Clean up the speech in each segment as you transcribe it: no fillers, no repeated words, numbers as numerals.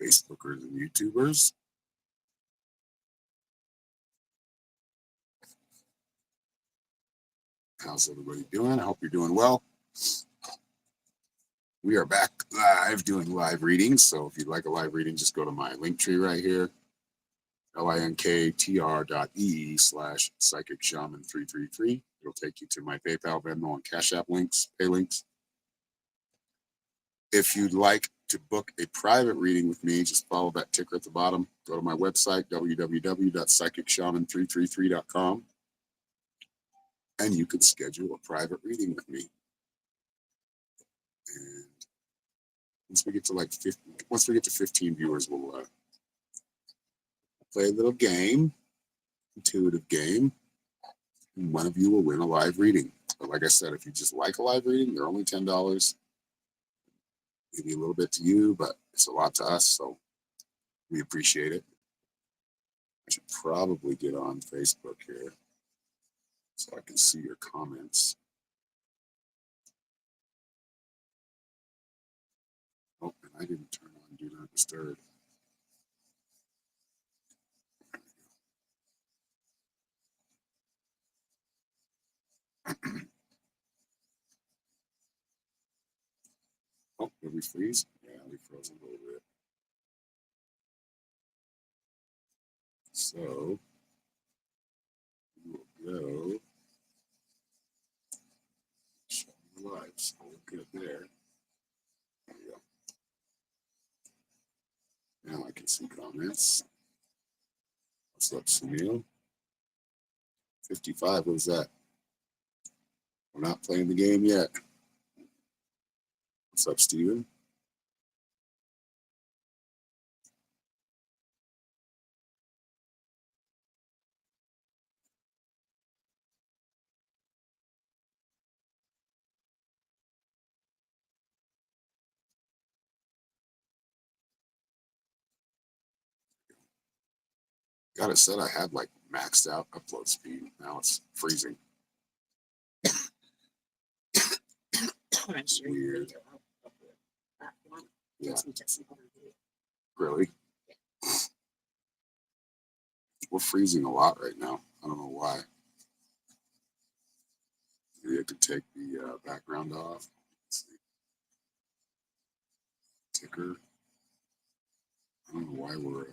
Facebookers and YouTubers. How's everybody doing? I hope you're doing well. We are back live doing live readings. So if you'd like a live reading, just go to my link tree right here. linktr.ee/psychic shaman 333. It'll take you to my PayPal, Venmo, and Cash App links, pay links. If you'd like to book a private reading with me, just follow that ticker at the bottom. Go to my website, www.psychicshaman333.com, and you can schedule a private reading with me. And once we get to 15 viewers, we'll play a little game, intuitive game, and one of you will win a live reading. But like I said, if you just like a live reading, they're only $10. Maybe a little bit to you, but it's a lot to us, so we appreciate it. I should probably get on Facebook here so I can see your comments. Oh, and I didn't turn on Do Not Disturb. Oh, did we freeze? Yeah, we froze a little bit. So we will go show the live. So we'll get there. There we go. Now I can see comments. What's up, Sunil? 55, what is that? We're not playing the game yet. What's up, Steven? God, it said I had like maxed out upload speed. Now it's freezing. Weird. Yeah. Really? We're freezing a lot right now. I don't know why. Maybe I could take the background off. Let's see. Ticker. I don't know why we're.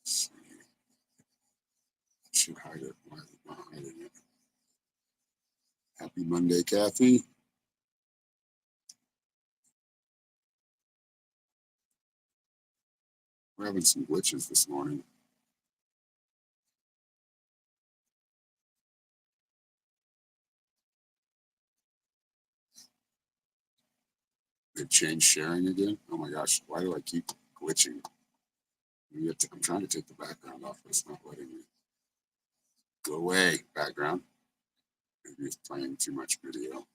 Let's see. Should hide it. Why is it not hiding it? Happy Monday, Kathy. We're having some glitches this morning. They've changed sharing again. Oh my gosh, why do I keep glitching? I'm trying to take the background off, but it's not letting me. Go away, background. Maybe it's playing too much video.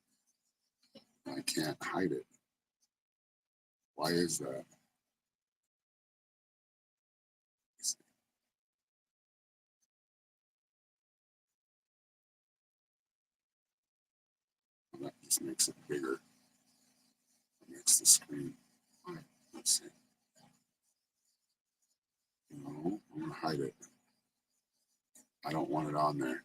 I can't hide it. Why is that? Well, that just makes it bigger. It makes the screen. Let's see. No, I'm gonna hide it. I don't want it on there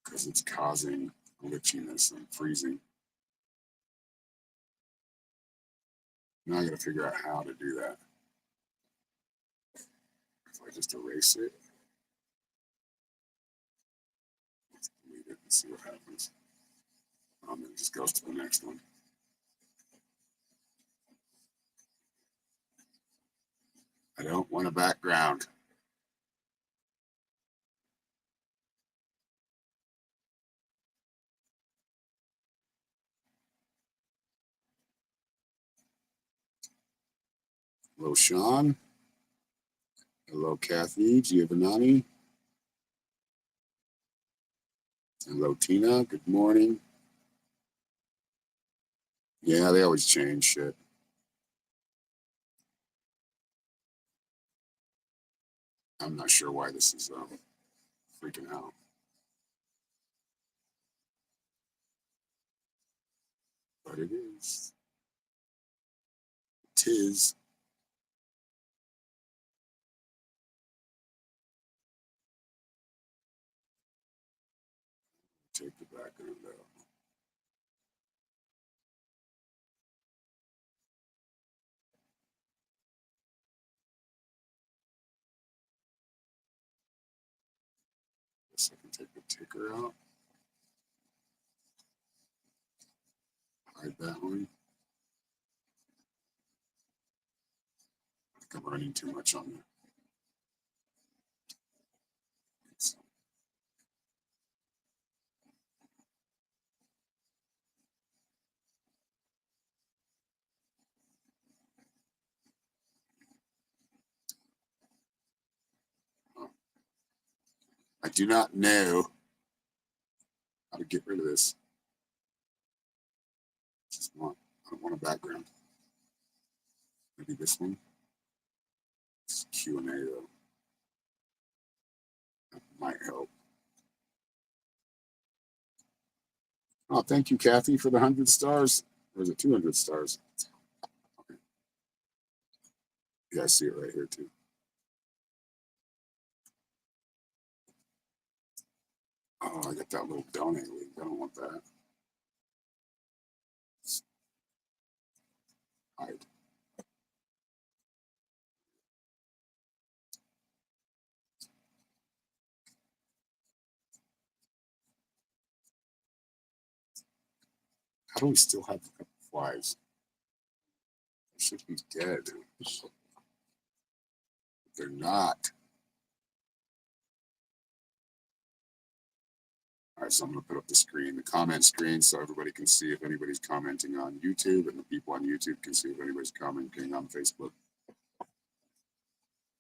because it's causing glitchiness and freezing. Now I gotta figure out how to do that. If I just erase it, let's delete it and see what happens. Then it just goes to the next one. I don't want a background. Hello, Sean. Hello, Kathy, Giovanni. Hello, Tina. Good morning. Yeah, they always change shit. I'm not sure why this is freaking out. But it is. Tis. Take the background out. Guess I can take the ticker out. Hide that one. I think I'm running too much on there. I do not know how to get rid of this. I don't want a background. Maybe this one. It's Q&A though. That might help. Oh, thank you, Kathy, for the 100 stars. Or is it 200 stars? Okay. Yeah, I see it right here too. Oh, I got that little donate link. I don't want that. Hide. How do we still have flies? They should be dead. They're not. All right, so I'm going to put up the screen, the comment screen, so everybody can see if anybody's commenting on YouTube, and the people on YouTube can see if anybody's commenting on Facebook.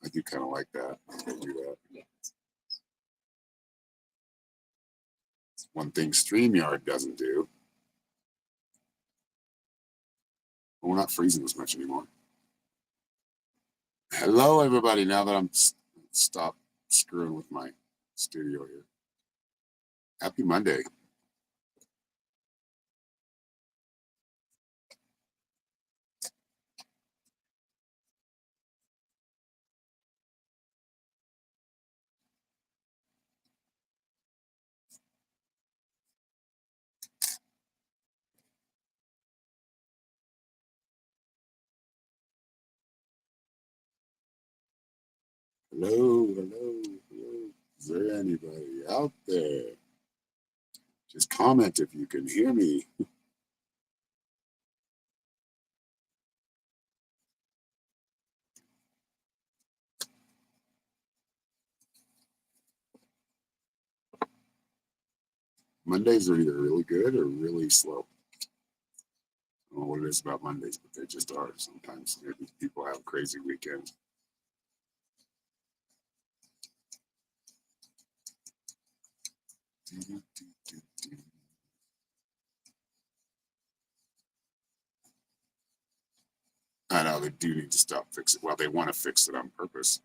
I do kind of like that. I'll do that. Yeah. One thing StreamYard doesn't do. Well, we're not freezing as much anymore. Hello, everybody. Now that I'm stopped screwing with my studio here. Happy Monday. Hello, hello, hello. Is there anybody out there? Just comment if you can hear me. Mondays are either really good or really slow. I don't know what it is about Mondays, but they just are sometimes. Maybe people have crazy weekends. I know they do need to stop fixing it. Well, they want to fix it on purpose.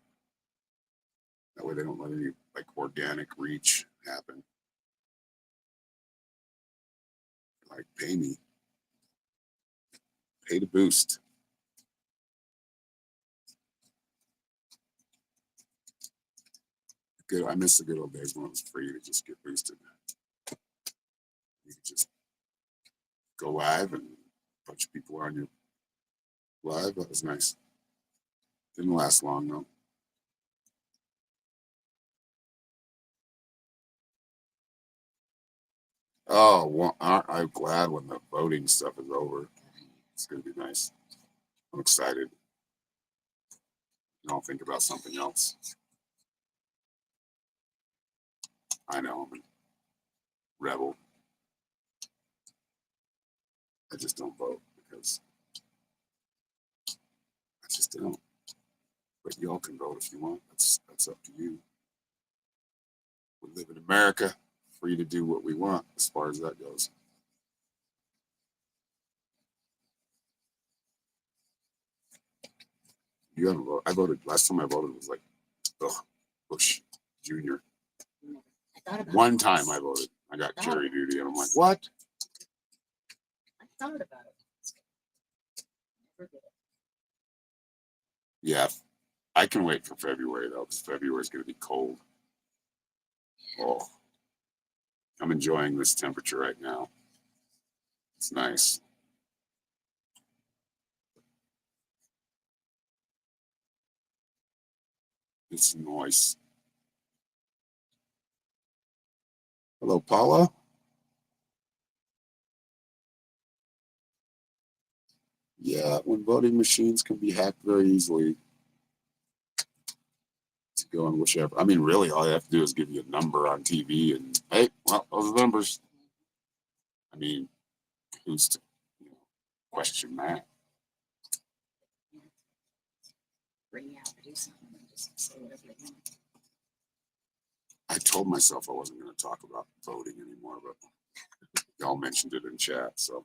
That way they don't let any like organic reach happen. Like pay me. Pay to boost. Good. I miss the good old days when it was free to just get boosted. You could just go live and a bunch of people are on your live. That was nice. Didn't last long though. Oh, well, I'm glad when the voting stuff is over. It's going to be nice. I'm excited. I'll think about something else. I know I'm a rebel. I just don't vote because I just don't. But y'all can vote if you want. That's up to you. We live in America, free to do what we want as far as that goes. You haven't voted. I voted last time I voted was like Bush Jr. One time I voted. I got jury duty, and I'm like, what? thought about it. Never did it. Yeah, I can wait for February though, because February is going to be cold. Oh, I'm enjoying this temperature right now. It's nice. It's nice. Hello, Paula. Yeah, when voting machines can be hacked very easily to go on whichever. I mean, really, all you have to do is give you a number on TV and, hey, well, those are the numbers. I mean, who's to question that? Bring you out to do something and just say whatever they want. I told myself I wasn't going to talk about voting anymore, but y'all mentioned it in chat. So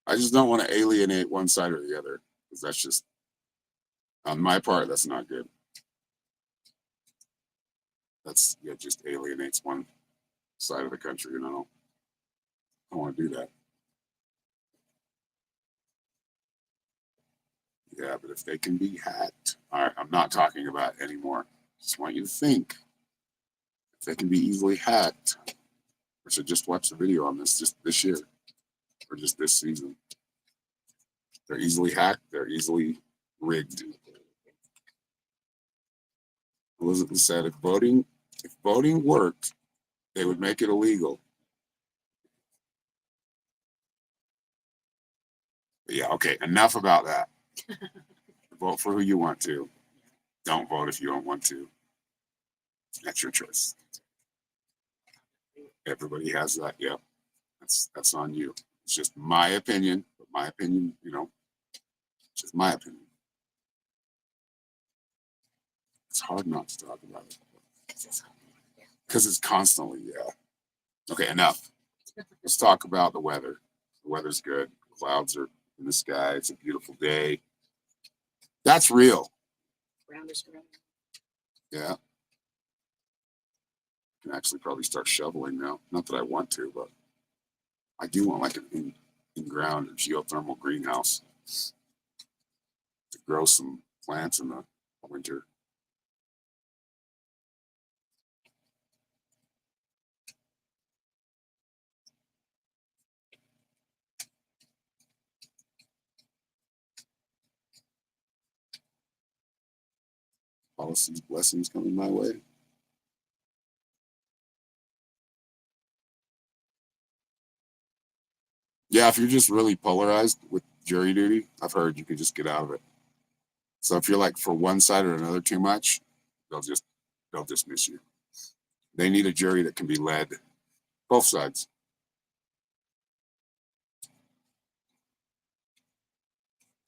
I just don't want to alienate one side or the other, because that's just, on my part, that's not good. It just alienates one side of the country, I don't want to do that. Yeah, but if they can be hacked, all right, I'm not talking about it anymore. Just want you to think. If they can be easily hacked, I should just watch the video on this just this year or just this season. They're easily hacked. They're easily rigged. Elizabeth said if voting worked, they would make it illegal. But yeah, okay, enough about that. Vote for who you want to. Don't vote if you don't want to. That's your choice. Everybody has that. Yeah, that's on you. It's just my opinion. But my opinion, it's just my opinion. It's hard not to talk about it because it's constantly. Yeah. Okay, enough. Let's talk about the weather. The weather's good. Clouds are in the sky. It's a beautiful day. That's real. Yeah. I can actually probably start shoveling now. Not that I want to, but I do want like an in-ground geothermal greenhouse to grow some plants in the winter. Policies, blessings coming my way. Yeah, if you're just really polarized with jury duty, I've heard you can just get out of it. So if you're like for one side or another too much, they'll dismiss you. They need a jury that can be led both sides.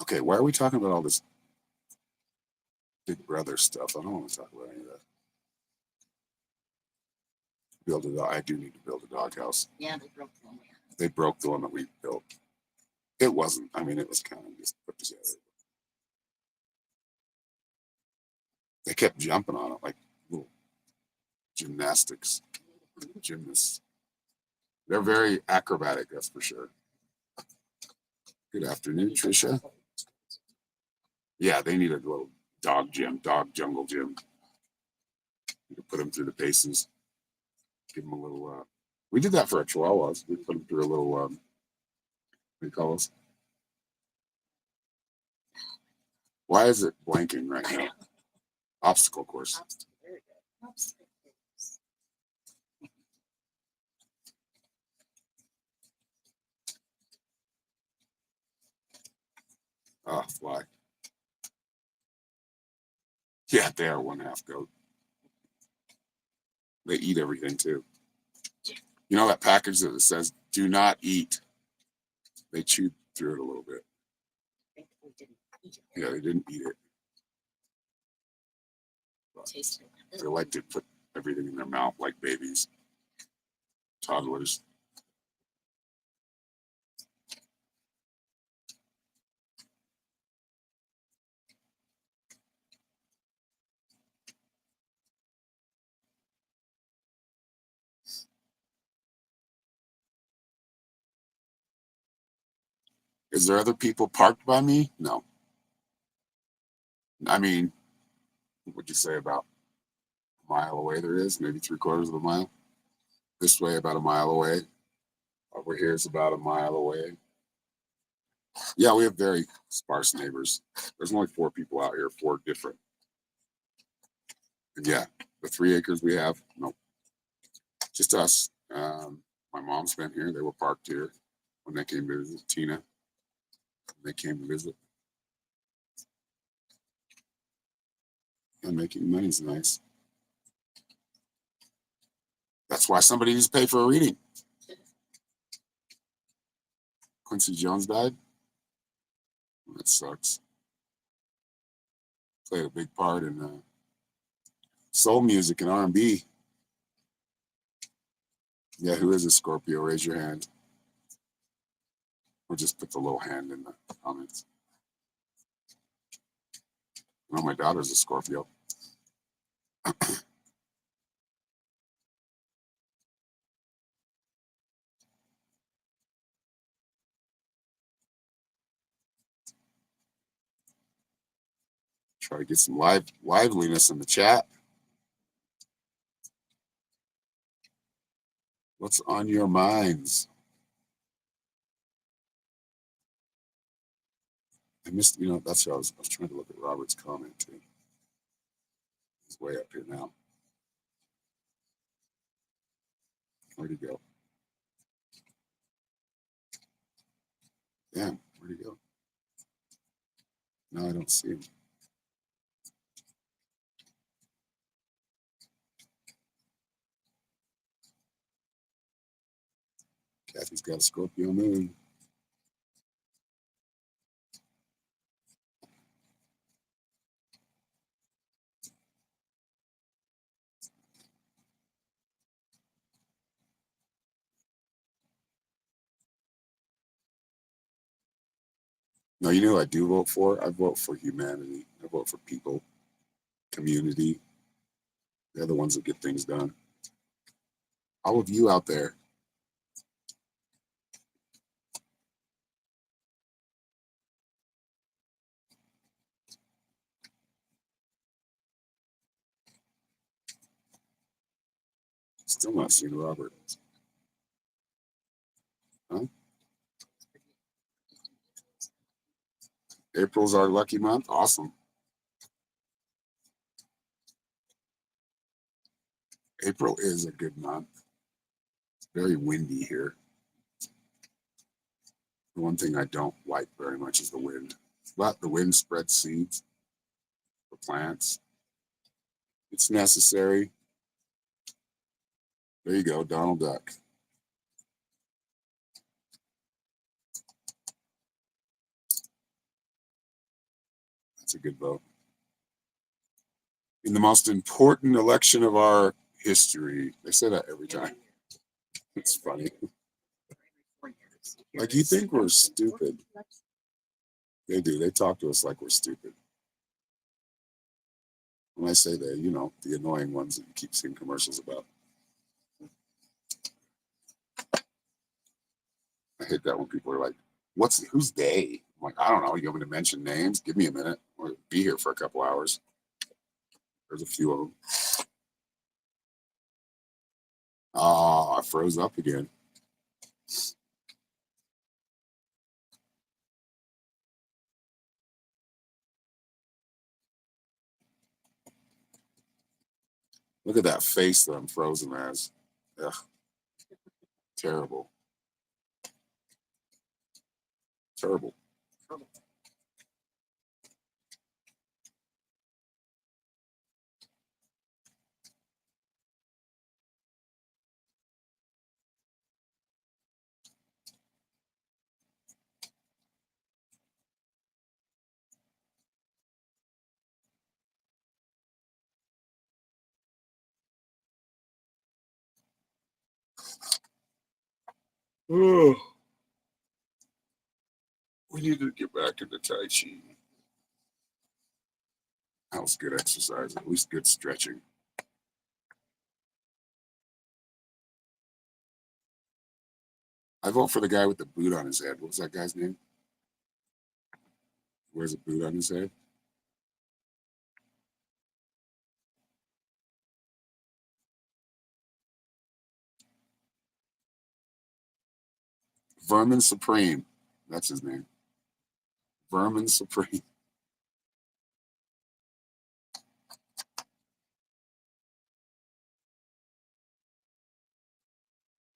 Okay, why are we talking about all this Big Brother stuff? I don't want to talk about any of that. I do need to build a doghouse. Yeah, they broke the one we had. They broke the one that we built. It wasn't. I mean, it was kind of just put together. They kept jumping on it like little gymnastics, gymnasts. They're very acrobatic, that's for sure. Good afternoon, Trisha. Yeah, they need a little dog jungle gym. You can put them through the paces. Give them a little. We did that for our chihuahuas. We put them through a little. What do you call us? Why is it blanking right now? Obstacle course. Very good. Obstacle course. Ah, fly. Yeah, they are one half goat. They eat everything too. You know that package that says "Do not eat"? They chewed through it a little bit. I think we didn't eat it. Yeah, they didn't eat it. Tasted it. They like to put everything in their mouth like babies, toddlers. Is there other people parked by me? No. I mean, what would you say, about a mile away there is? Maybe 3/4 of a mile. This way, about a mile away. Over here is about a mile away. Yeah, we have very sparse neighbors. There's only 4 people out here, 4 different. And yeah, the 3 acres we have, no, just us. My mom's been here. They were parked here when they came to visit. Tina, when they came to visit. And making money's nice. That's why somebody needs to pay for a reading. Quincy Jones died. That sucks. Played a big part in soul music and R&B. Yeah, who is a Scorpio? Raise your hand. Or just put the little hand in the comments. Well, my daughter's a Scorpio. Try to get some liveliness in the chat. What's on your minds? I missed, that's what I was trying to look at Robert's comment too. He's way up here now. Where'd he go? Damn, where'd he go? No, I don't see him. Kathy's got a Scorpio moon. No, you know who I do vote for? I vote for humanity. I vote for people, community. They're the ones that get things done. All of you out there. Still not seeing Robert. Huh? April's our lucky month. Awesome. April is a good month. It's very windy here. The one thing I don't like very much is the wind. But the wind spreads seeds for plants. It's necessary. There you go, Donald Duck. That's a good vote. In the most important election of our history. They say that every time. It's funny. Like, you think we're stupid. They do. They talk to us like we're stupid. When I say they, the annoying ones that you keep seeing commercials about. I hate that when people are like, who's they? I'm like, I don't know. You want me to mention names? Give me a minute. We'll be here for a couple hours. There's a few of them. Oh, I froze up again. Look at that face that I'm frozen as. Ugh. Terrible. Terrible. Oh. We need to get back into Tai Chi. That was good exercise, at least good stretching. I vote for the guy with the boot on his head. What was that guy's name? Wears a boot on his head. Vermin Supreme. That's his name. Vermin Supreme.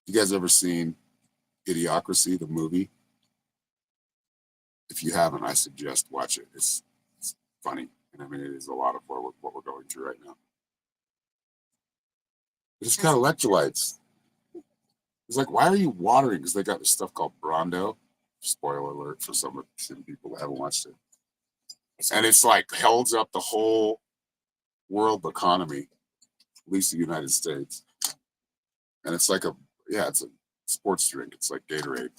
You guys ever seen Idiocracy, the movie? If you haven't, I suggest watch it. It's funny. And I mean, it is a lot of what we're going through right now. It's got electrolytes. It's like, why are you watering? Because they got this stuff called Brondo. Spoiler alert for some people that haven't watched it. And it's like holds up the whole world economy, at least the United States. And it's like it's a sports drink. It's like Gatorade.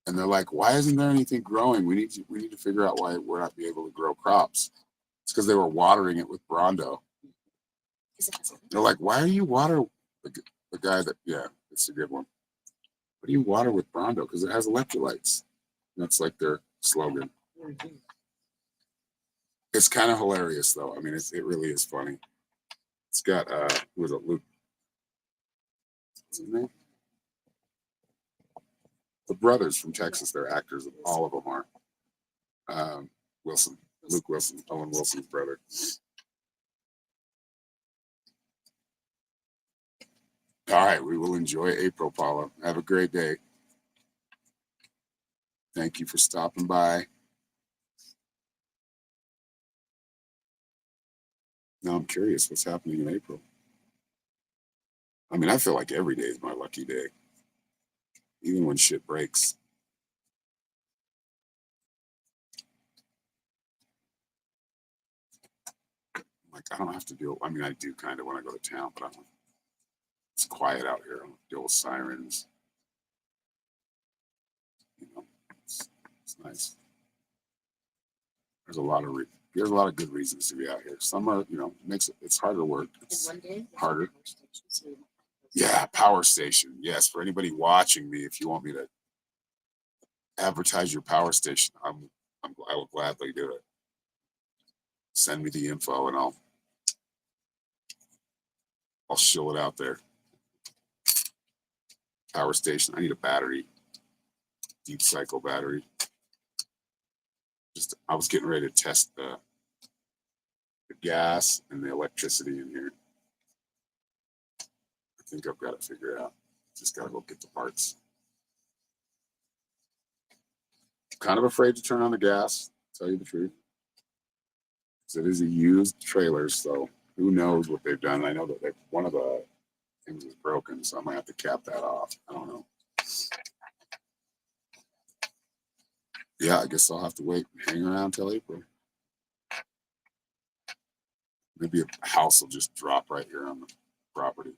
And they're like, why isn't there anything growing? We need to figure out why we're not being able to grow crops. It's because they were watering it with Brondo. They're like, why are you water the guy that it's a good one. What do you water with Brondo? Because it has electrolytes. That's like their slogan. It's kind of hilarious though. I mean, it really is funny. It's got who was it, Luke? What's his name? The brothers from Texas, they're actors. All of them are. Wilson, Luke Wilson, Owen Wilson's brother. All right, we will enjoy April, Paula. Have a great day. Thank you for stopping by. Now I'm curious what's happening in April. I mean, I feel like every day is my lucky day, even when shit breaks. Like, I don't have to deal. I mean, I do kind of when I go to town, but it's quiet out here. I don't deal with sirens. You know, it's nice. There's a lot of good reasons to be out here. Some are, it's harder work. It's harder. Yeah, power station. Yes, for anybody watching me, if you want me to advertise your power station, I will gladly do it. Send me the info and I'll shill it out there. Power station. I need a battery, deep cycle battery. I was getting ready to test the gas and the electricity in here. I think I've got it figured out. Just got to go get the parts. Kind of afraid to turn on the gas, to tell you the truth. Because it is a used trailer, so who knows what they've done. I know that one of the things is broken, so I might have to cap that off. I don't know. Yeah, I guess I'll have to wait and hang around till April. Maybe a house will just drop right here on the property.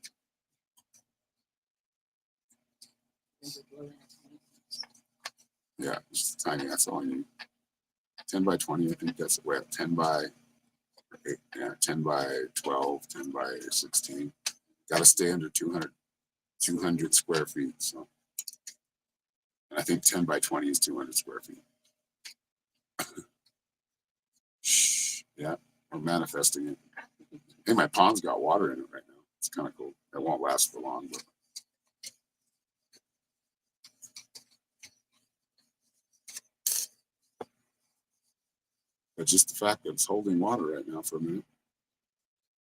Yeah, just tiny. That's all I need. 10 by 20, I think that's 10 by 8, 10 by 12, 10 by 16. Got to stay under 200 square feet. So, and I think 10 by 20 is 200 square feet. Yeah, we're manifesting it. Hey, my pond's got water in it right now. It's kind of cool. It won't last for long, but just the fact that it's holding water right now for a minute.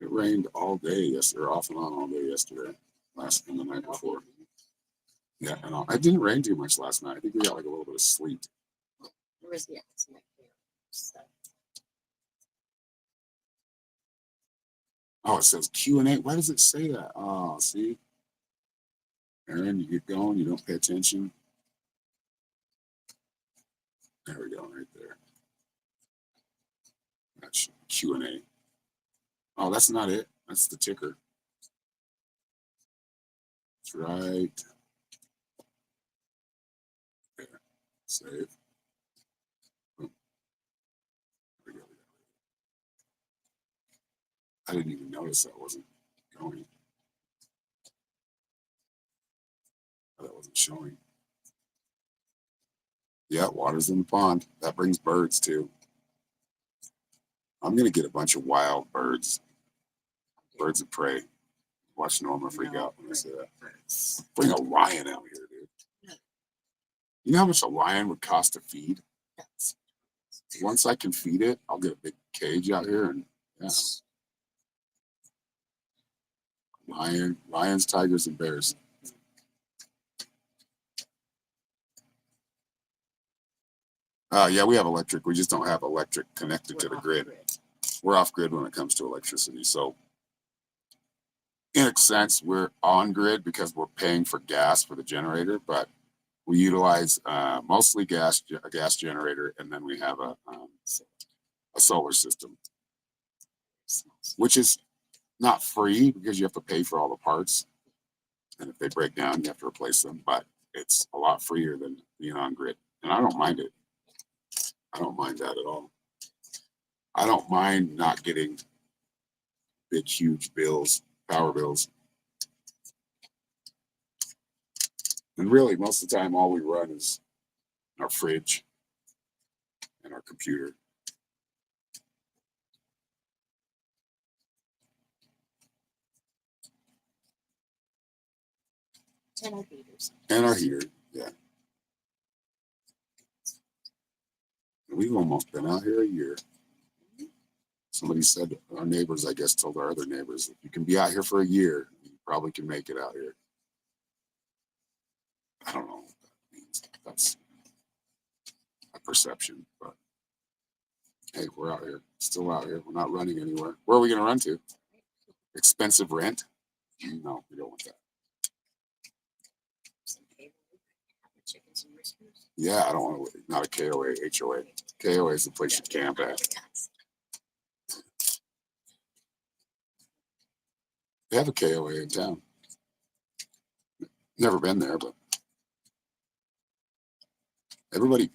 It rained all day yesterday, or off and on all day yesterday, last and the night before. Yeah, and it didn't rain too much last night. I think we got like a little bit of sleet. There was the estimate here. So. Oh, it says Q&A. Why does it say that? Oh, see? Aaron, you get going, you don't pay attention. There we go, right there. That's Q&A. Oh, that's not it. That's the ticker. That's right. There. Save. Boom. There we go. I didn't even notice that wasn't going. That wasn't showing. Yeah, water's in the pond. That brings birds too. I'm gonna get a bunch of wild birds, birds of prey. Watch Norma freak out when I say that. Birds. Bring a lion out here, dude. You know how much a lion would cost to feed? That's Once I can feed it, I'll get a big cage out here and yeah. Lions, tigers, and bears. Yeah, we have electric. We just don't have electric connected to the grid. We're off grid when it comes to electricity. So, in a sense, we're on grid because we're paying for gas for the generator, but we utilize mostly a gas generator, and then we have a solar system, which is not free because you have to pay for all the parts, and if they break down, you have to replace them. But it's a lot freer than being on grid, and I don't mind it. I don't mind that at all. I don't mind not getting big, huge bills, power bills. And really, most of the time, all we run is our fridge and our computer. And our heaters. And our heater, yeah. We've almost been out here a year. Somebody said, our neighbors, I guess, told our other neighbors, if you can be out here for a year, you probably can make it out here. I don't know what that means. That's a perception, but hey, we're out here, still out here. We're not running anywhere. Where are we going to run to? Expensive rent? No, we don't want that. Some cable. Chickens and roosters. Yeah, I don't want to, not a KOA, HOA. KOA is the place you camp at. They have a KOA in town. Never been there, but everybody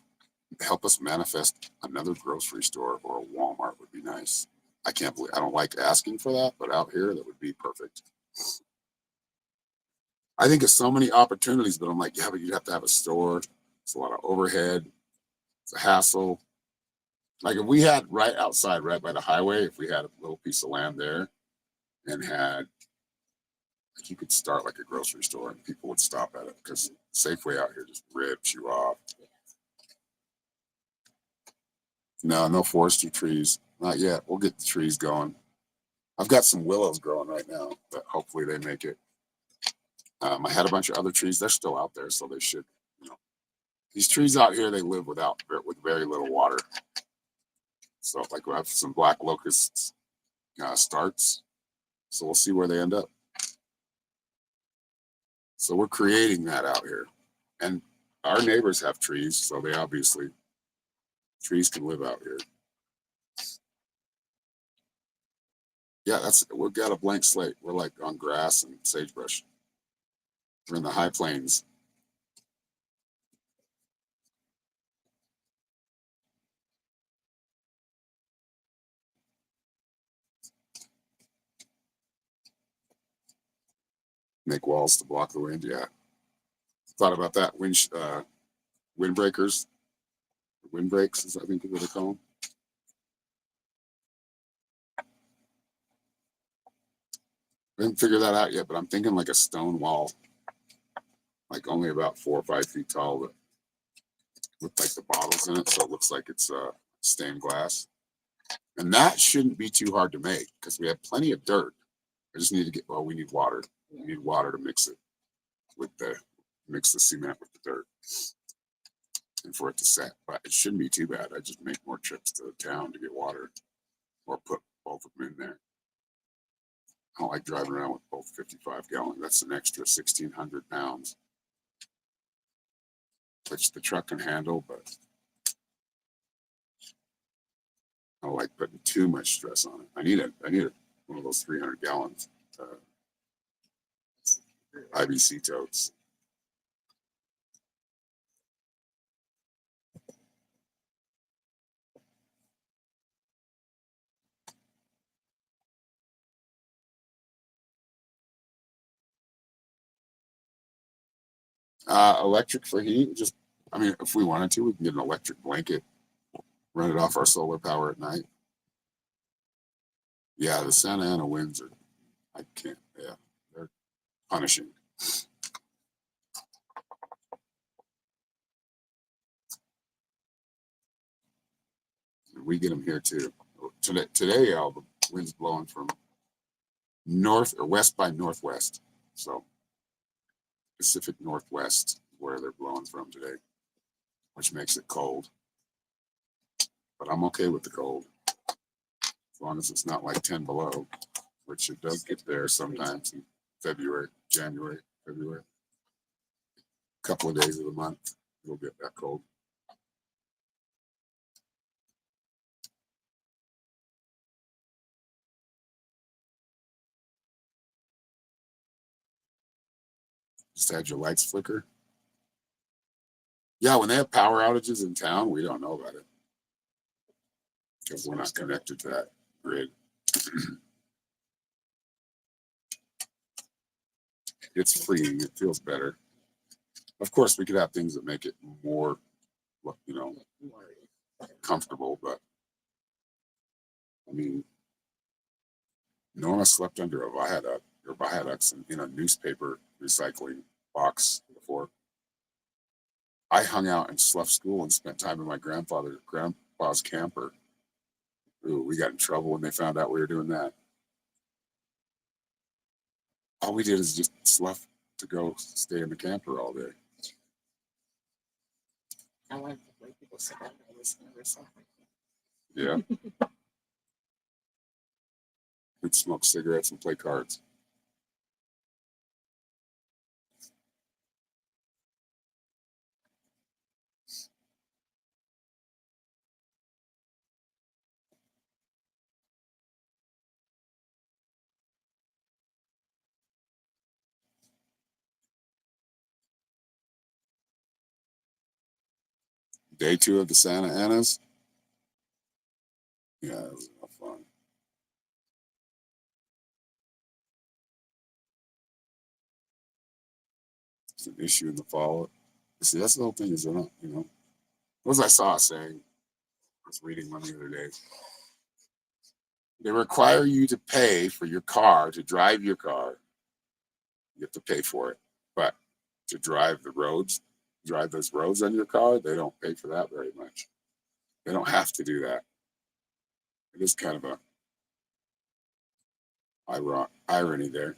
help us manifest another grocery store or a Walmart would be nice. I can't believe I don't like asking for that, but out here that would be perfect. I think of so many opportunities, but I'm like, yeah, but you'd have to have a store. It's a lot of overhead. It's a hassle. Like if we had right outside, right by the highway, if we had a little piece of land there and had like you could start like a grocery store and people would stop at it because Safeway out here just rips you off. No, no forestry trees. Not yet. We'll get the trees going. I've got some willows growing right now, but hopefully they make it. I had a bunch of other trees. They're still out there, so they should, you know. These trees out here, they live with very little water. So like we have some black locust starts. So we'll see where they end up. So we're creating that out here. And our neighbors have trees, so they obviously, trees can live out here. Yeah, we've got a blank slate. We're like on grass and sagebrush. We're in the high plains. Make walls to block the wind. Yeah. Thought about that. Windbreakers. Windbreaks is I think is what they call them. I didn't figure that out yet, but I'm thinking like a stone wall, like only about 4 or 5 feet tall, but with like the bottles in it, so it looks like it's stained glass. And that shouldn't be too hard to make because we have plenty of dirt. I just need to we need water. We need water to mix it mix the cement with the dirt and for it to set. But it shouldn't be too bad. I just make more trips to town to get water or put both of them in there. I don't like driving around with both 55-gallon. That's an extra 1,600 pounds, which the truck can handle, but I don't like putting too much stress on it. I need one of those 300-gallon IBC totes. Electric for heat, just I mean, if we wanted to, we can get an electric blanket, run it off our solar power at night. Yeah, the Santa Ana winds are, I can't, yeah, they're punishing. We get them here too. Today, all the winds blowing from north or west by northwest. So Pacific Northwest, where they're blowing from today, which makes it cold. But I'm okay with the cold, as long as it's not like 10 below, which it does get there sometimes in February, January, February. A couple of days of the month, it'll get that cold. Just had your lights flicker. Yeah, when they have power outages in town, we don't know about it because we're not connected to that grid. It's freeing. It feels better. Of course, we could have things that make it more, comfortable. But I mean, Norma slept under a viaduct or viaducts in a newspaper recycling box before. I hung out and left school and spent time in my grandpa's camper. Ooh, we got in trouble when they found out we were doing that. All we did is just left to go stay in the camper all day. I like the way people say that. I was never saw. Yeah. We'd smoke cigarettes and play cards. Day 2 of the Santa Anas. Yeah, it was a lot of fun. It's an issue in the fall. See, that's the whole thing is they're not, what was I saw saying? I was reading one the other day. They require you to pay for your car, to drive your car. You have to pay for it. But to drive those roads on your car, they don't pay for that very much. They don't have to do that. It is kind of a irony there.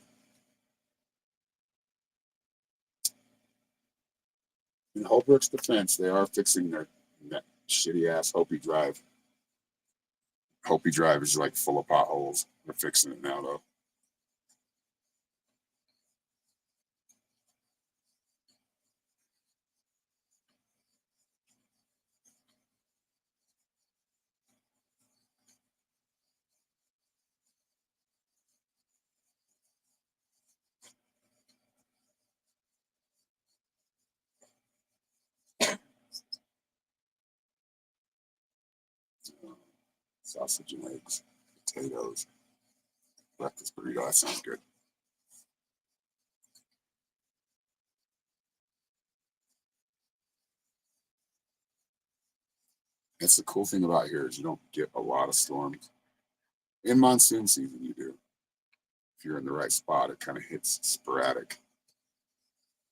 In Holbrook's defense, they are fixing that shitty ass Hopi Drive. Hopi Drive is like full of potholes. They're fixing it now though. Sausage and eggs, potatoes, breakfast burrito. That sounds good. That's the cool thing about here is you don't get a lot of storms. In monsoon season, you do. If you're in the right spot, it kind of hits sporadic.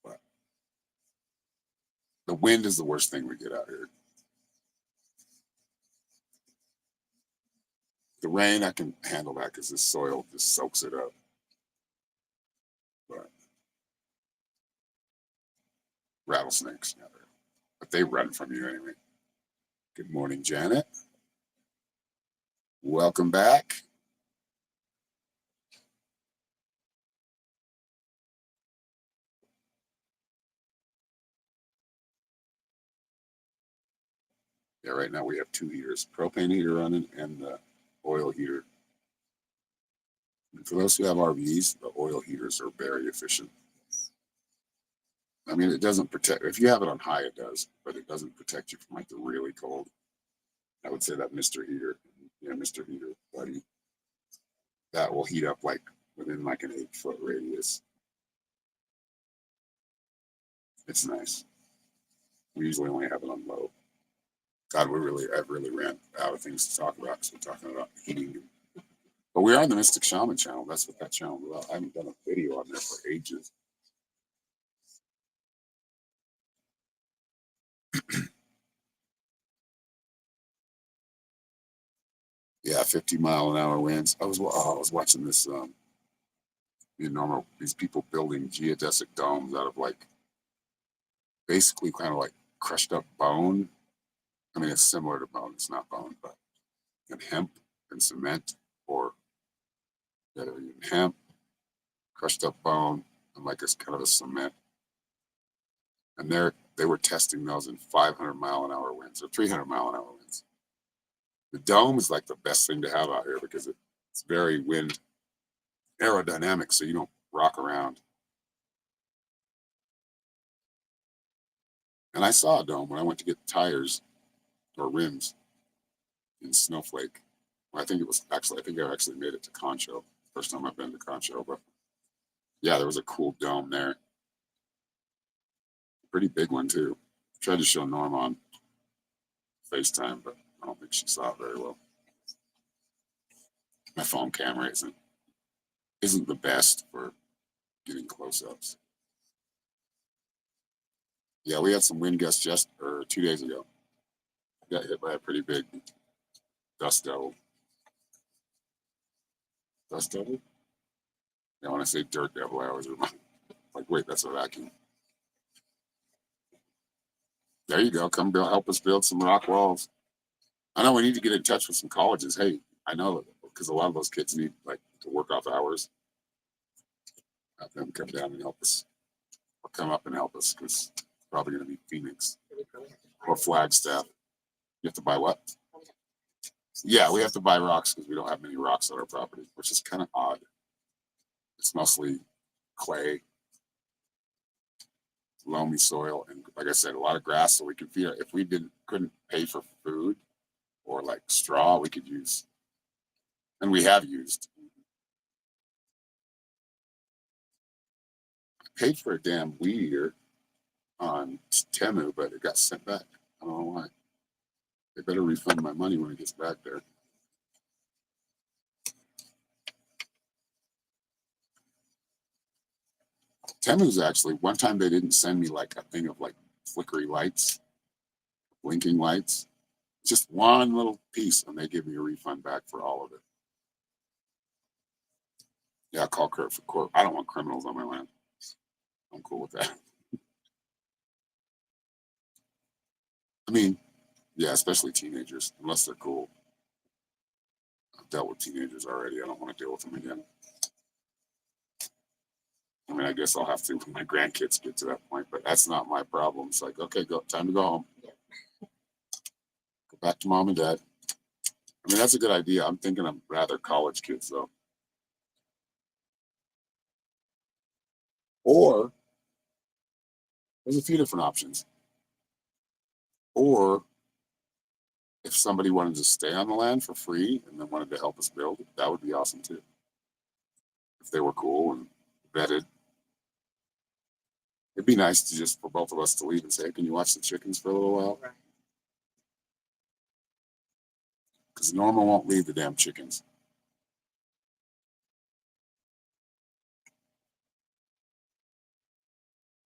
But the wind is the worst thing we get out here. The rain, I can handle that because the soil just soaks it up. But rattlesnakes, never. But they run from you anyway. Good morning, Janet. Welcome back. Yeah, right now we have 2 heaters, propane heater running and the oil heater. And for those who have RVs, the oil heaters are very efficient. I mean, it doesn't protect, if you have it on high, it does, but it doesn't protect you from like the really cold. I would say that Mr. Heater, Mr. Heater, buddy, that will heat up like within like an 8-foot radius. It's nice. We usually only have it on low. God, I've really ran out of things to talk about because we're talking about heating. But we are on the Mystic Shaman channel. That's what that channel is about. I haven't done a video on there for ages. Yeah, 50-mile-an-hour winds. I was watching this. These people building geodesic domes out of like basically kind of like crushed up bone. I mean, it's similar to bone. It's not bone, but and hemp and cement, or hemp, crushed up bone, and like it's kind of a cement. And they were testing those in 500-mile-an-hour winds or 300-mile-an-hour winds. The dome is like the best thing to have out here because it's very wind aerodynamic, so you don't rock around. And I saw a dome when I went to get tires or rims in Snowflake. Well, I think I actually made it to Concho. First time I've been to Concho, but yeah, there was a cool dome there. Pretty big one too. Tried to show Norm on FaceTime, but I don't think she saw it very well. My phone camera isn't the best for getting close-ups. Yeah, we had some wind gusts just 2 days ago. Got hit by a pretty big dust devil. Dust devil? Yeah, when I say dirt devil, I always remind like, wait, that's a vacuum. There you go. Come help us build some rock walls. I know we need to get in touch with some colleges. Hey, I know because a lot of those kids need like to work off hours. Have them come down and help us, or come up and help us, because it's probably going to be Phoenix or Flagstaff. You have to buy what? Yeah, we have to buy rocks because we don't have many rocks on our property, which is kind of odd. It's mostly clay, loamy soil, and like I said, a lot of grass, so we can feed it. If we couldn't pay for food or like straw, we could use, and we have used. I paid for a damn weed eater on Temu, but it got sent back. I don't know why. They better refund my money when it gets back there. Temu's actually, one time they didn't send me like a thing of like flickery lights, blinking lights, just one little piece, and they give me a refund back for all of it. Yeah, I'll call Kurt for court. I don't want criminals on my land. I'm cool with that. I mean, yeah, especially teenagers, unless they're cool. I've dealt with teenagers already. I don't want to deal with them again. I mean, I guess I'll have to when my grandkids get to that point, but that's not my problem. It's like, okay, time to go home. Go back to mom and dad. I mean, that's a good idea. I'm thinking of rather college kids, though. Or there's a few different options. Or if somebody wanted to stay on the land for free and then wanted to help us build, that would be awesome too. If they were cool and vetted. It'd be nice to just for both of us to leave and say, can you watch the chickens for a little while? Because Norma won't leave the damn chickens.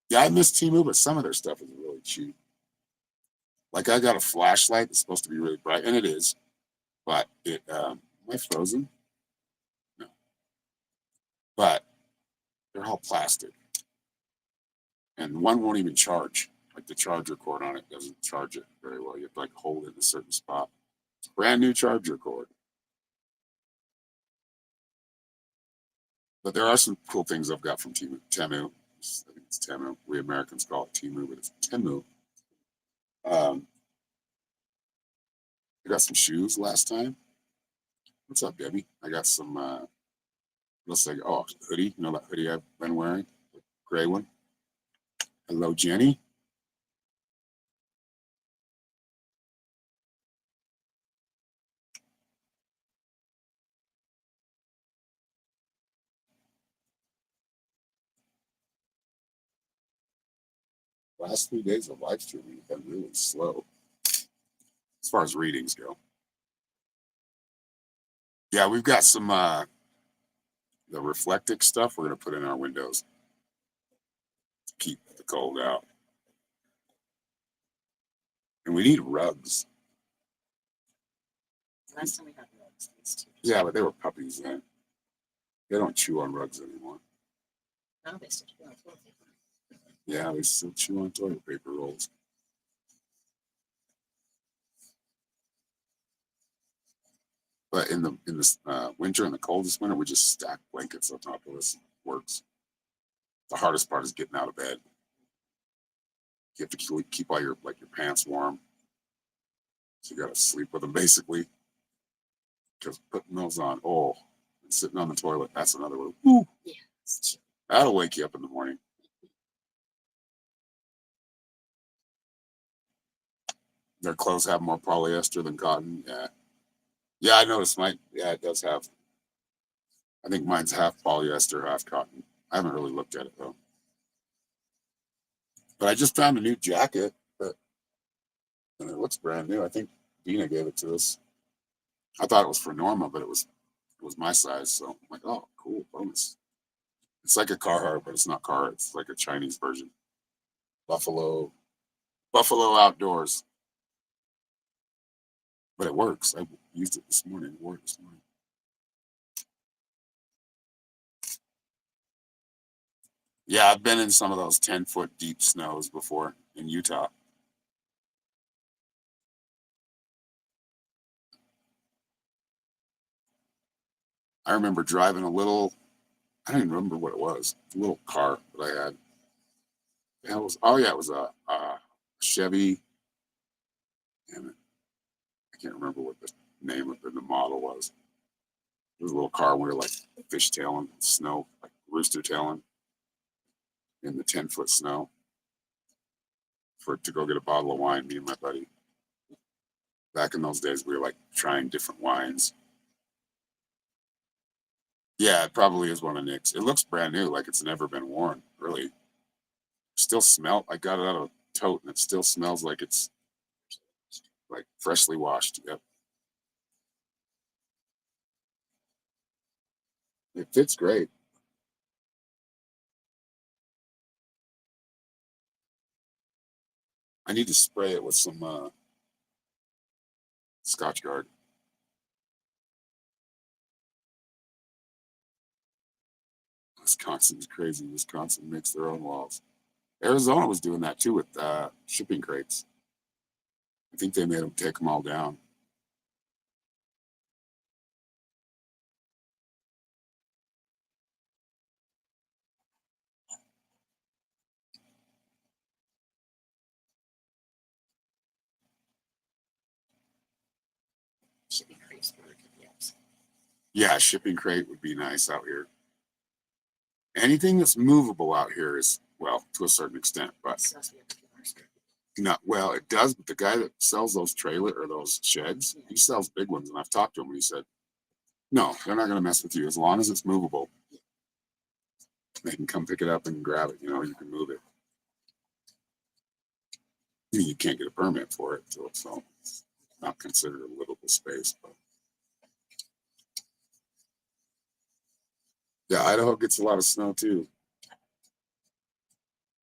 Yeah, I miss Temu, but some of their stuff is really cheap. Like I got a flashlight that's supposed to be really bright, and it is, but am I frozen? No. But they're all plastic. And one won't even charge. Like the charger cord on it doesn't charge it very well. You have to like hold it in a certain spot. It's a brand new charger cord. But there are some cool things I've got from Temu. I think it's Temu. We Americans call it Temu, but it's Temu. I got some shoes last time. What's up, Debbie? I got some, let's say, hoodie. You know that hoodie I've been wearing? The gray one. Hello, Jenny. last 3 days of live streaming have been really slow as far as readings go. Yeah, we've got some the reflective stuff we're gonna put in our windows to keep the cold out. And we need rugs. Last time we had rugs, these two. Yeah, but they were puppies then. They don't chew on rugs anymore. No, they still do on toilet paper. Yeah, they still chew on toilet paper rolls. But in the winter and the coldest winter, we just stack blankets on top of us. Works. The hardest part is getting out of bed. You have to keep all your pants warm. So you got to sleep with them basically. Because putting those on, and sitting on the toilet, that's another one. Woo, Yeah, it's true. that'll wake you up in the morning. Their clothes have more polyester than cotton. Yeah. Yeah, I noticed mine. Yeah, it does have. I think mine's half polyester, half cotton. I haven't really looked at it though. But I just found a new jacket and it looks brand new. I think Dina gave it to us. I thought it was for Norma, but it was my size. So I'm like, oh, cool, bonus. It's like a Carhartt, but it's not Carhartt. It's like a Chinese version. Buffalo Outdoors. But it works. I used it this morning. Wore it this morning. Yeah, I've been in some of those 10-foot deep snows before in Utah. I remember driving a little, I don't even remember what it was, a little car that I had. It was a Chevy. Damn it. I can't remember what the name of the model was. It was a little car. We were like fishtailing snow, like rooster tailing in the 10-foot snow to go get a bottle of wine, me and my buddy. Back in those days, we were like trying different wines. Yeah, it probably is one of Nick's. It looks brand new, like it's never been worn, really. Still smell. I got it out of a tote and it still smells like it's like freshly washed. Yep. It fits great. I need to spray it with some Scotch Guard. Wisconsin's crazy. Wisconsin makes their own laws. Arizona was doing that too with shipping crates. I think they made them take them all down. Shipping crates for yes. Yeah, shipping crate would be nice out here. Anything that's movable out here is, well, to a certain extent, but So that's what we have to do ours. not well. It does, but the guy that sells those trailer or those sheds, he sells big ones, and I've talked to him, and he said, "No, they're not going to mess with you as long as it's movable. They can come pick it up and grab it. You can move it. You can't get a permit for it, so it's not considered a livable space. But yeah, Idaho gets a lot of snow too.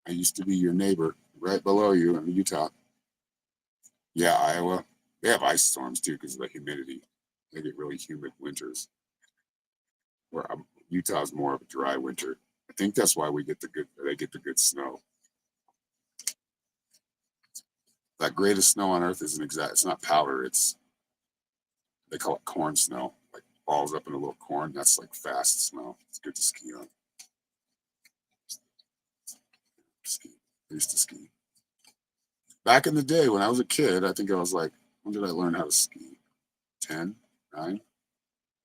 I used to be your neighbor right below you in Utah. Yeah, Iowa. They have ice storms too because of the humidity. They get really humid winters. Where Utah's more of a dry winter. I think that's why they get the good snow. That greatest snow on earth isn't exact. It's not powder. They call it corn snow. Like balls up in a little corn. That's like fast snow. It's good to ski on. I used to ski. Back in the day when I was a kid, I think I was like, when did I learn how to ski? 10, 9? I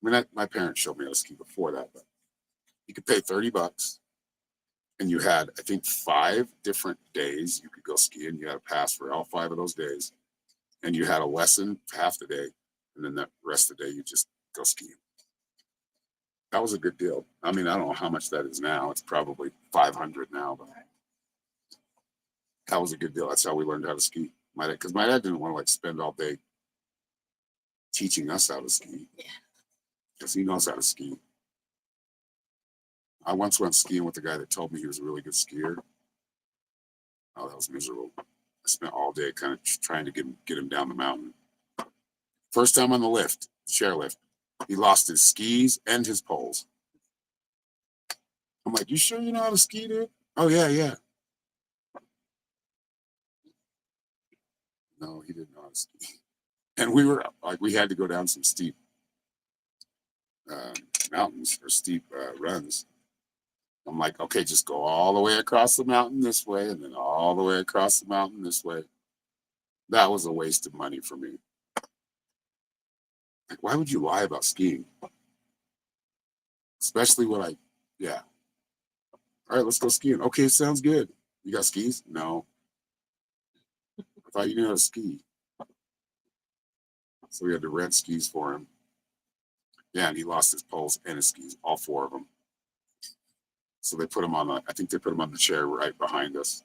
mean, my parents showed me how to ski before that, but you could pay $30 and you had, I think, 5 different days you could go skiing. You had a pass for all 5 of those days. And you had a lesson half the day. And then the rest of the day, you just go skiing. That was a good deal. I mean, I don't know how much that is now. It's probably $500 now, but That was a good deal. That's how we learned how to ski. Because my dad didn't want to like spend all day teaching us how to ski. Yeah. Because he knows how to ski. I once went skiing with a guy that told me he was a really good skier. Oh, that was miserable. I spent all day kind of trying to get him down the mountain. First time on the lift, chairlift, he lost his skis and his poles. I'm like, you sure you know how to ski, dude? Oh, yeah, yeah. No, he didn't know how to ski. And we had to go down some steep mountains or steep runs. I'm like, okay, just go all the way across the mountain this way and then all the way across the mountain this way. That was a waste of money for me. Like, why would you lie about skiing? Especially when yeah. All right, let's go skiing. Okay, sounds good. You got skis? No. I thought you knew how to ski. So we had to rent skis for him. Yeah, and he lost his poles and his skis, all four of them. So they put him I think they put him on the chair right behind us.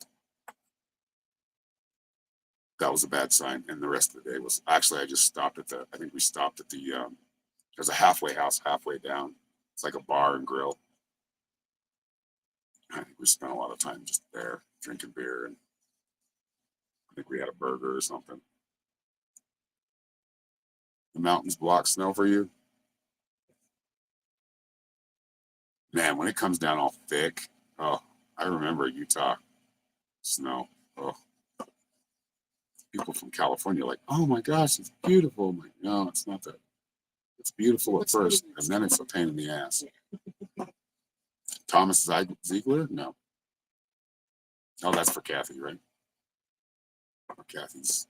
That was a bad sign. And the rest of the day was, actually, I think we stopped at there's a halfway house halfway down. It's like a bar and grill. I think we spent a lot of time just there drinking beer, and I think we had a burger or something. The mountains block snow for you? Man, when it comes down all thick, oh, I remember Utah snow. Oh, people from California are like, oh my gosh, it's beautiful. I'm like, no, it's not that. It's beautiful at first, and then it's a pain in the ass. Thomas Ziegler? No. Oh, that's for Kathy, right? Kathy's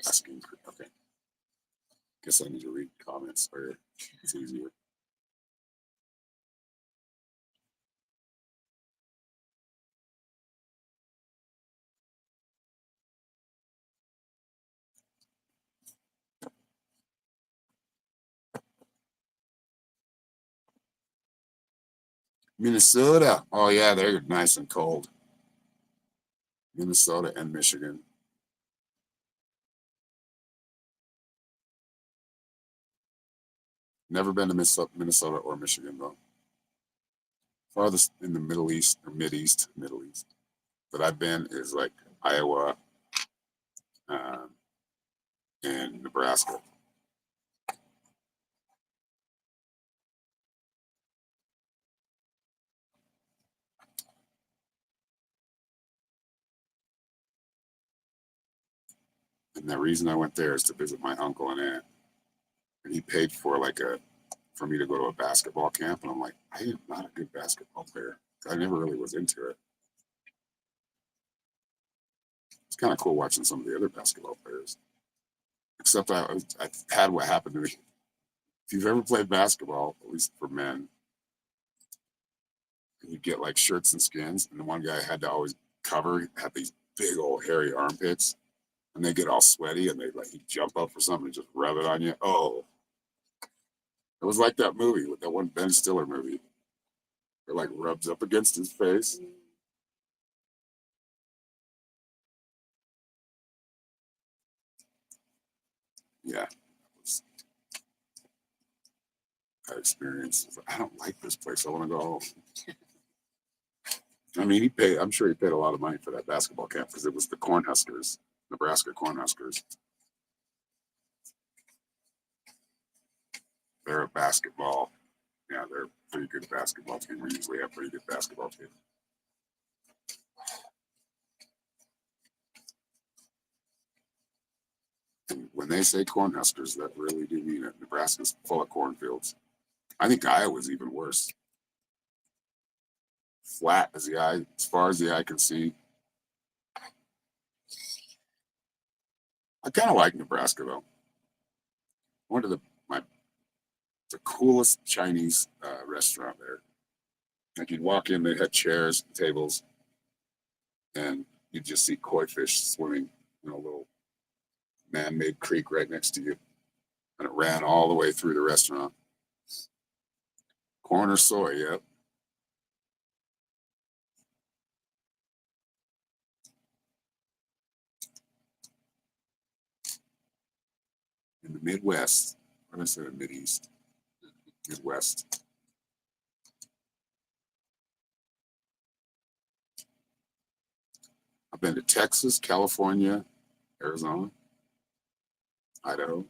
asking. Okay. Guess I need to read comments, or it's easier. Minnesota. Oh yeah, they're nice and cold. Minnesota and Michigan. Never been to Minnesota or Michigan though. Farthest in the Middle East or Middle East that I've been is like Iowa uh, and Nebraska. And the reason I went there is to visit my uncle and aunt, and he paid for for me to go to a basketball camp, and I'm like, I am not a good basketball player. I never really was into it. It's kind of cool watching some of the other basketball players. Except I had what happened to me. If you've ever played basketball, at least for men, you get like shirts and skins, and the one guy had to always had these big old hairy armpits, and they get all sweaty, and he'd jump up for something and just rub it on you. Oh, it was like that movie with that one Ben Stiller movie. It like rubs up against his face. Yeah, that experience. I don't like this place. I want to go home. I mean, I'm sure he paid a lot of money for that basketball camp because it was the Cornhuskers, Nebraska Cornhuskers. They're a basketball. Yeah, they're a pretty good basketball team. We usually have pretty good basketball team. And when they say Cornhuskers, that really do mean it. Nebraska's full of cornfields. I think Iowa's even worse. Flat as far as the eye can see. I kind of like Nebraska though. I went to the coolest Chinese restaurant there. Like you'd walk in, they had chairs, tables, and you'd just see koi fish swimming in a little man-made creek right next to you, and it ran all the way through the restaurant. Corn or soy, yep. in the Midwest. What did I say? The Mideast, Midwest. I've been to Texas, California, Arizona, Idaho,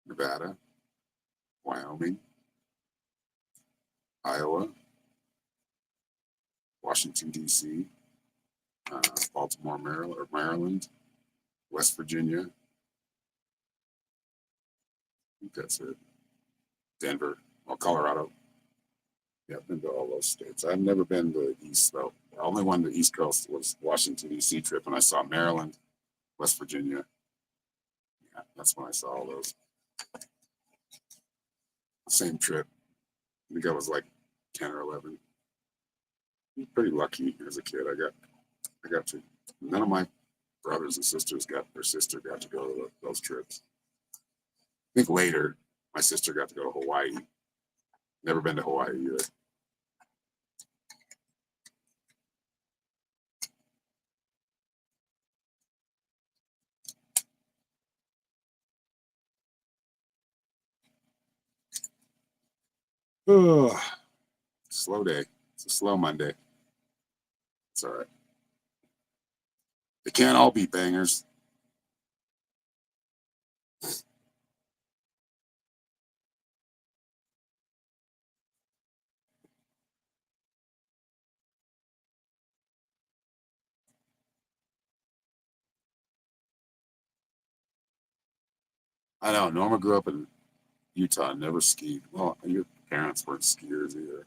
Nevada, Wyoming, Iowa, Washington, D.C., Baltimore, Maryland, West Virginia. I think that's it. Denver, Colorado. Yeah, I've been to all those states. I've never been to the East, though. The only one to the East Coast was Washington, D.C. trip, and I saw Maryland, West Virginia. Yeah, that's when I saw all those. Same trip. I think I was like 10 or 11. Pretty lucky as a kid. I got to. None of my brothers and sisters got to go to those trips. I think later my sister got to go to Hawaii. Never been to Hawaii either. Oh, slow day. It's a slow Monday. It's all right. They can't all be bangers. I know. Norma grew up in Utah, never skied. Well, your parents weren't skiers either.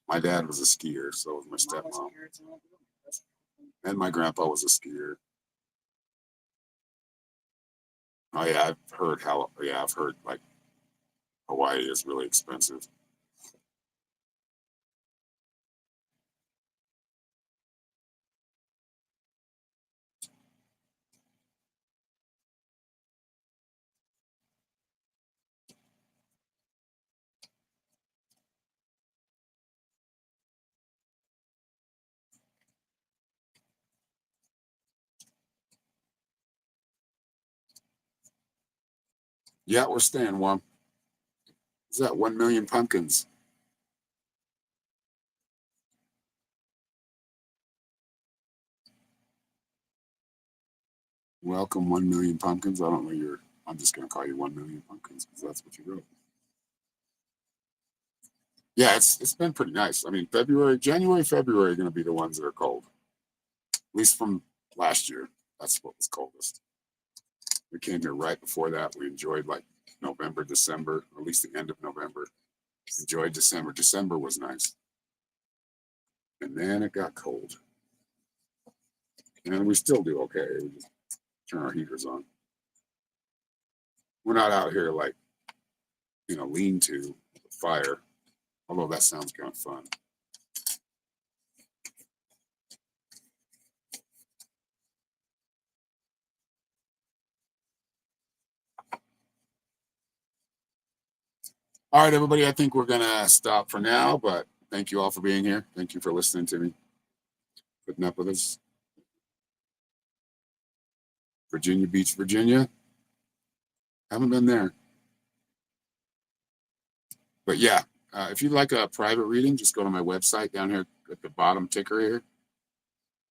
My dad was a skier, so was my stepmom. And my grandpa was a skier. Oh yeah, I've heard like Hawaii is really expensive. Yeah, we're staying warm. Is that 1 million pumpkins? Welcome, 1 million pumpkins. I don't know I'm just gonna call you 1 million pumpkins because that's what you wrote. Yeah, it's been pretty nice. I mean, January, February are gonna be the ones that are cold. At least from last year. That's what was coldest. We came here right before that. We enjoyed like November, December, or at least the end of November. Enjoyed December. December was nice. And then it got cold. And we still do okay. We just turn our heaters on. We're not out here like, lean to fire. Although that sounds kind of fun. All right, everybody. I think we're going to stop for now, but thank you all for being here. Thank you for listening to me, putting up with us. Virginia Beach, Virginia. Haven't been there. But yeah, if you'd like a private reading, just go to my website down here at the bottom ticker here,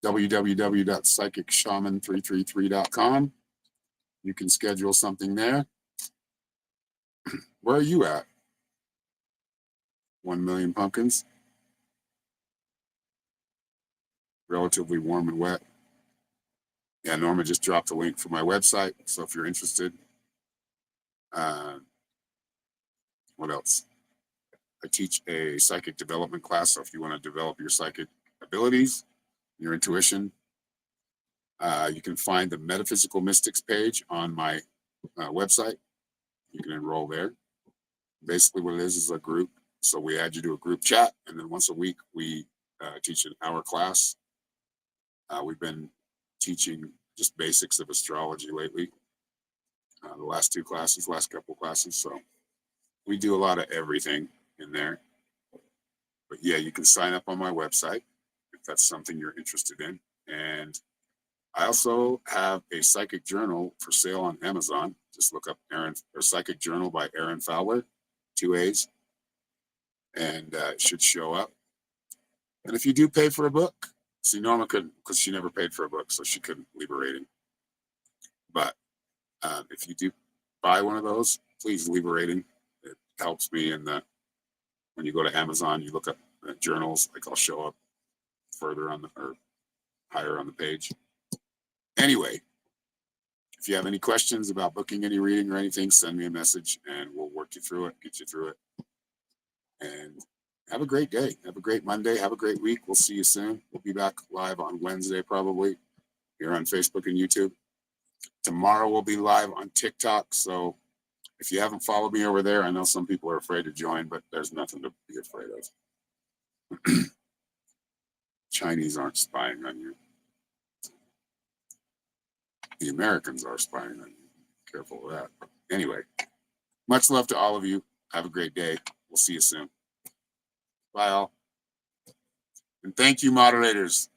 www.psychicshaman333.com. You can schedule something there. Where are you at? 1 million pumpkins. Relatively warm and wet. Yeah, Norma just dropped a link for my website. So if you're interested, what else? I teach a psychic development class. So if you want to develop your psychic abilities, your intuition, you can find the Metaphysical Mystics page on my website. You can enroll there. Basically what it is a group. So we add you to a group chat, and then once a week we teach an hour class. We've been teaching just basics of astrology lately. The last couple classes. So we do a lot of everything in there. But yeah, you can sign up on my website if that's something you're interested in. And I also have a psychic journal for sale on Amazon. Just look up Aaron or Psychic Journal by Aaron Fowler, 2 A's, and it should show up. And if you do pay for a book, see, Norma couldn't because she never paid for a book, so she couldn't leave a rating. But if you do buy one of those, please leave a rating. It helps me in that when you go to Amazon, you look up journals, like I'll show up further on the or higher on the page. Anyway, if you have any questions about booking any reading or anything, send me a message and we'll work you through it, get you through it. And have a great day. Have a great Monday. Have a great week. We'll see you soon. We'll be back live on Wednesday, probably here on Facebook and YouTube. Tomorrow we'll be live on TikTok. So if you haven't followed me over there, I know some people are afraid to join, but there's nothing to be afraid of. Chinese aren't spying on you. The Americans are spying on you. Careful of that. But anyway, much love to all of you. Have a great day. We'll see you soon. Bye all. And thank you, moderators.